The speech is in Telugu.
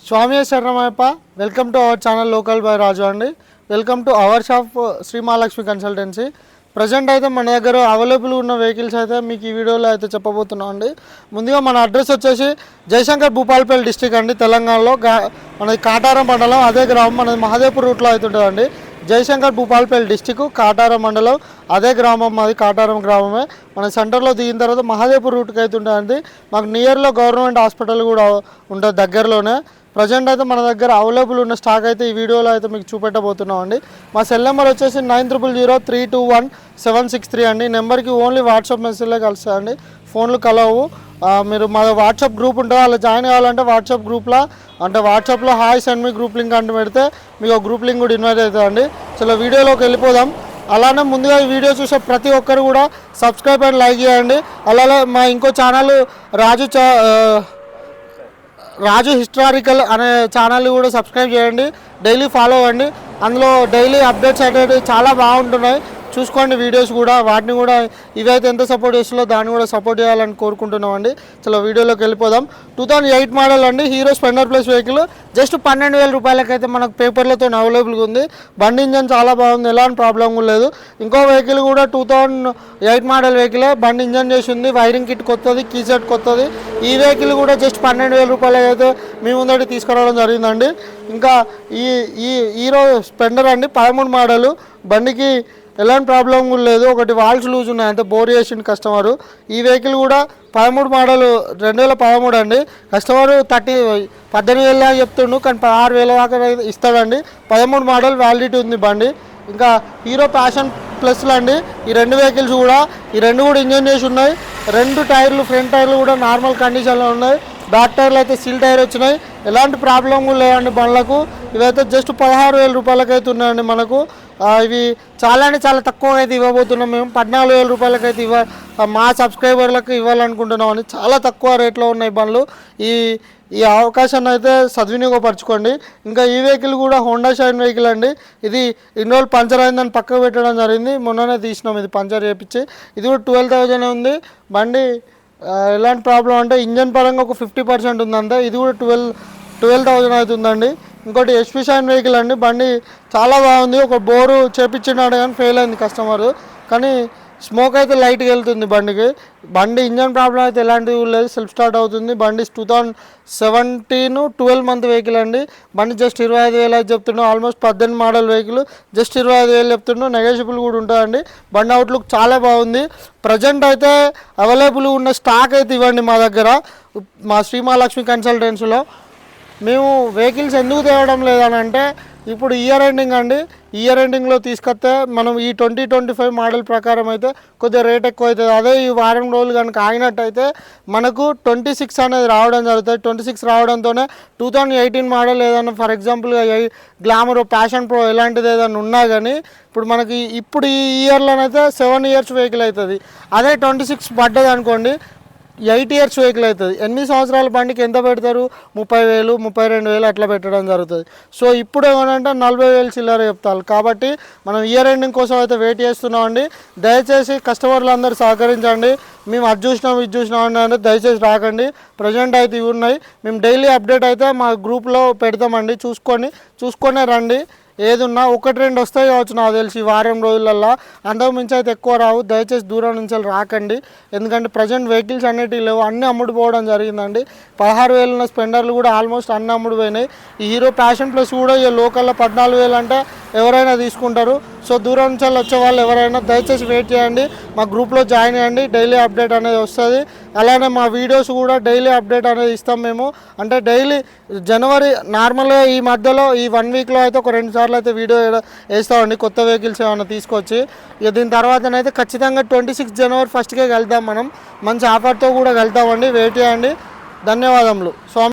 స్వామి శరణమయ్యప్ప. Welcome to our channel local by Raju అండి. Welcome to our shop Shri Mahalakshmi consultancy. Present అయితే మన దగ్గర అవైలబుల్ ఉన్న వెహికల్స్ అయితే మీకు ఈ వీడియోలో అయితే చెప్పబోతున్నాం అండి. ముందుగా మన అడ్రస్ వచ్చేసి జయశంకర్ భూపాలపల్లి డిస్టిక్ అండి, తెలంగాణలో. మనది కాటారం మండలం, అదే గ్రామం. మనది మహదేవ్పూర్ రూట్లో అయితే ఉంటుందండి. జయశంకర్ భూపాలపల్లి డిస్టిక్, కాటారం మండలం, అదే గ్రామం. మాది కాటారం గ్రామమే. మన సెంటర్లో దిగిన తర్వాత మహదేవ్పూర్ రూట్కి అయితే ఉంటుందండి. మాకు నియర్లో గవర్నమెంట్ హాస్పిటల్ కూడా ఉంటుంది దగ్గరలోనే. ప్రజెంట్ అయితే మన దగ్గర అవైలబుల్ ఉన్న స్టాక్ అయితే ఈ వీడియోలో అయితే మీకు చూపెట్టబోతున్నాం అండి. మా సెల్ నెంబర్ వచ్చేసి 90032176 అండి. నెంబర్కి ఓన్లీ వాట్సాప్ మెసేజ్లే కలుస్తాయండి, ఫోన్లు కలవు. మీరు మా వాట్సాప్ గ్రూప్ ఉంటుంది, అలా జాయిన్ కావాలంటే వాట్సాప్ గ్రూప్లో అంటే వాట్సాప్లో hi send me group link అంటే పెడితే మీకు ఒక గ్రూప్ లింక్ కూడా ఇన్వైట్ అవుతుందండి. చలో వీడియోలోకి వెళ్ళిపోదాం. అలానే ముందుగా ఈ వీడియో చూసే ప్రతి ఒక్కరు కూడా సబ్స్క్రైబ్ అండ్ లైక్ చేయండి. అలానే మా ఇంకో ఛానల్ రాజు హిస్టారికల్ అనే ఛానల్ కూడా సబ్స్క్రైబ్ చేయండి, డైలీ ఫాలో అవ్వండి. అందులో డైలీ అప్డేట్స్ అనేవి చాలా బాగుంటున్నాయి, చూసుకోండి వీడియోస్ కూడా. వాటిని కూడా ఇవైతే ఎంత సపోర్ట్ చేస్తుందో దాన్ని కూడా సపోర్ట్ చేయాలని కోరుకుంటున్నామండి. చలో వీడియోలోకి వెళ్ళిపోదాం. 2008 మోడల్ అండి, hero Splendor plus vehicle. Just 12,000 రూపాయలకైతే మనకు పేపర్లతో అవైలబుల్గా ఉంది. బండి ఇంజన్ చాలా బాగుంది, ఎలాంటి ప్రాబ్లం కూడా లేదు. ఇంకో వెహికల్ కూడా 2008 మోడల్ వెహికలే, బండి ఇంజన్ చేసి ఉంది, వైరింగ్ కిట్ కొత్తది, కీ సెట్ కొత్తది. ఈ వెహికల్ కూడా జస్ట్ 12,000 రూపాయలకైతే మీ ముందటి తీసుకురావడం జరిగిందండి. ఇంకా ఈ ఈ హీరో స్ప్లెండర్ అండి, 13 మోడలు. బండికి ఎలాంటి ప్రాబ్లం కూడా లేదు. ఒకటి వాల్స్ లూజ్ ఉన్నాయి, అంతే బోర్ చేసిండు కస్టమరు. ఈ వెహికల్ కూడా 13 మోడల్ 2013 అండి. కస్టమరు 18,000 దాకా చెప్తుండు, కానీ 16,000 దాకా ఇస్తాడండి. 13 మోడల్ వ్యాలిడిటీ ఉంది బండి. ఇంకా హీరో ప్యాషన్ ప్లస్లు అండి ఈ రెండు వెహికల్స్ కూడా. ఈ రెండు కూడా ఇంజన్ చేసి ఉన్నాయి. రెండు టైర్లు, ఫ్రంట్ టైర్లు కూడా నార్మల్ కండిషన్లో ఉన్నాయి. బ్యాక్ టైర్లు అయితే సీల్ టైర్ వచ్చినాయి, ఎలాంటి ప్రాబ్లం కూడా లేదండి బండ్లకు. ఇవైతే జస్ట్ 16,000 రూపాయలకైతే ఉన్నాయండి మనకు. ఇవి చాలా అంటే చాలా తక్కువ అయితే ఇవ్వబోతున్నాం మేము. 14,000 రూపాయలకైతే మా సబ్స్క్రైబర్లకు ఇవ్వాలనుకుంటున్నాం అని. చాలా తక్కువ రేట్లో ఉన్నాయి బండ్లు. ఈ అవకాశాన్ని అయితే సద్వినియోగపరచుకోండి. ఇంకా ఈ వెహికల్ కూడా హోండా షైన్ వెహికల్ అండి. ఇది ఇన్ని రోజులు పంచర్ అయిందని పక్కకు పెట్టడం జరిగింది, మొన్ననే తీసినాం ఇది పంచర్ చేయించి. ఇది కూడా 12,000 ఉంది బండి. ఎలాంటి ప్రాబ్లం అంటే ఇంజన్ పరంగా ఒక 50% ఉందంటే. ఇది కూడా 12,000 అవుతుందండి. ఇంకోటి ఎస్పీ షైన్ వెహికల్ అండి, బండి చాలా బాగుంది. ఒక బోరు చేపించినాడు కానీ ఫెయిల్ అయింది కస్టమరు, కానీ స్మోక్ అయితే లైట్గా వెళ్తుంది బండికి. బండి ఇంజన్ ప్రాబ్లం అయితే ఎలాంటివి లేదు, సెల్ఫ్ స్టార్ట్ అవుతుంది. బండి 2017 12 మంత్ వెహికల్ అండి. బండి జస్ట్ 25,000 అయితే చెప్తున్నాం. ఆల్మోస్ట్ 18 మోడల్ వెహికల్, జస్ట్ 25,000 చెప్తున్నాం. నెగోషియబుల్ కూడా ఉంటుందండి. బండి అవుట్లుక్ చాలా బాగుంది. ప్రజెంట్ అయితే అవైలబుల్ ఉన్న స్టాక్ అయితే ఇవ్వండి మా దగ్గర, మా శ్రీ మహాలక్ష్మి కన్సల్టెన్సీలో. మేము వెహికల్స్ ఎందుకు తేవడం లేదని అంటే, ఇప్పుడు ఇయర్ ఎండింగ్ అండి. ఇయర్ ఎండింగ్లో తీసుకొస్తే మనం ఈ 2025 మోడల్ ప్రకారం అయితే కొద్దిగా రేట్ ఎక్కువ అవుతుంది. అదే ఈ వారం రోజులు కనుక ఆగినట్టయితే మనకు 26 అనేది రావడం జరుగుతుంది. 26 రావడంతోనే 2018 మోడల్ ఏదైనా ఫర్ ఎగ్జాంపుల్గా గ్లామర్, ప్యాషన్ ప్రో ఇలాంటిది ఏదైనా ఉన్నా కానీ ఇప్పుడు మనకి ఇప్పుడు ఈ ఇయర్లోనైతే 7 ఇయర్స్ వెహికల్ అవుతుంది. అదే 26 పడ్డది అనుకోండి 8 ఇయర్స్ వెహికల్ అవుతుంది. 8 సంవత్సరాల బండికి ఎంత పెడతారు? 30,000 32,000 అట్లా పెట్టడం జరుగుతుంది. సో ఇప్పుడు ఏమనంటే 40,000 చిల్లర చెప్తారు. కాబట్టి మనం ఇయర్ ఎండింగ్ కోసం అయితే వెయిట్ చేస్తున్నామండి. దయచేసి కస్టమర్లు అందరూ సహకరించండి. మేము అది చూసినాం ఇది చూసినాం అంటే దయచేసి రాకండి. ప్రజెంట్ అయితే ఇవి ఉన్నాయి. మేము డైలీ అప్డేట్ అయితే మా గ్రూప్లో పెడతామండి, చూసుకొని రండి. ఏది ఉన్నా 1-2 వస్తాయి కావచ్చు నాకు తెలిసి వారం రోజులల్లో, అంతకు మించి అయితే ఎక్కువ రావు. దయచేసి దూరం నుంచి రాకండి, ఎందుకంటే ప్రజెంట్ వెహికల్స్ అన్నిటివి లేవు, అన్నీ అమ్ముడుపోవడం జరిగిందండి. 16,000 ఉన్న స్ప్లెండర్లు కూడా ఆల్మోస్ట్ అన్నీ అమ్ముడుపోయినాయి. ఈ హీరో ప్యాషన్ ప్లస్ కూడా ఈ లోకల్లో 14,000 అంటే ఎవరైనా తీసుకుంటారు. సో దూరం నుంచి వచ్చే వాళ్ళు ఎవరైనా దయచేసి వెయిట్ చేయండి, మా గ్రూప్లో జాయిన్ అయ్యండి. డైలీ అప్డేట్ అనేది వస్తుంది. అలానే మా వీడియోస్ కూడా డైలీ అప్డేట్ అనేది ఇస్తాం మేము. అంటే డైలీ జనవరి నార్మల్గా ఈ మధ్యలో ఈ 1 వీక్లో అయితే ఒక 2 సార్లు అయితే వీడియో వేస్తామండి, కొత్త వెహికల్స్ ఏమైనా తీసుకొచ్చి. ఇక దీని తర్వాతనైతే ఖచ్చితంగా 26 జనవరి 1కే వెళ్తాం మనం. మంచి ఆఫర్తో కూడా వెళ్తామండి, వెయిట్ చేయండి. ధన్యవాదములు. స్వామి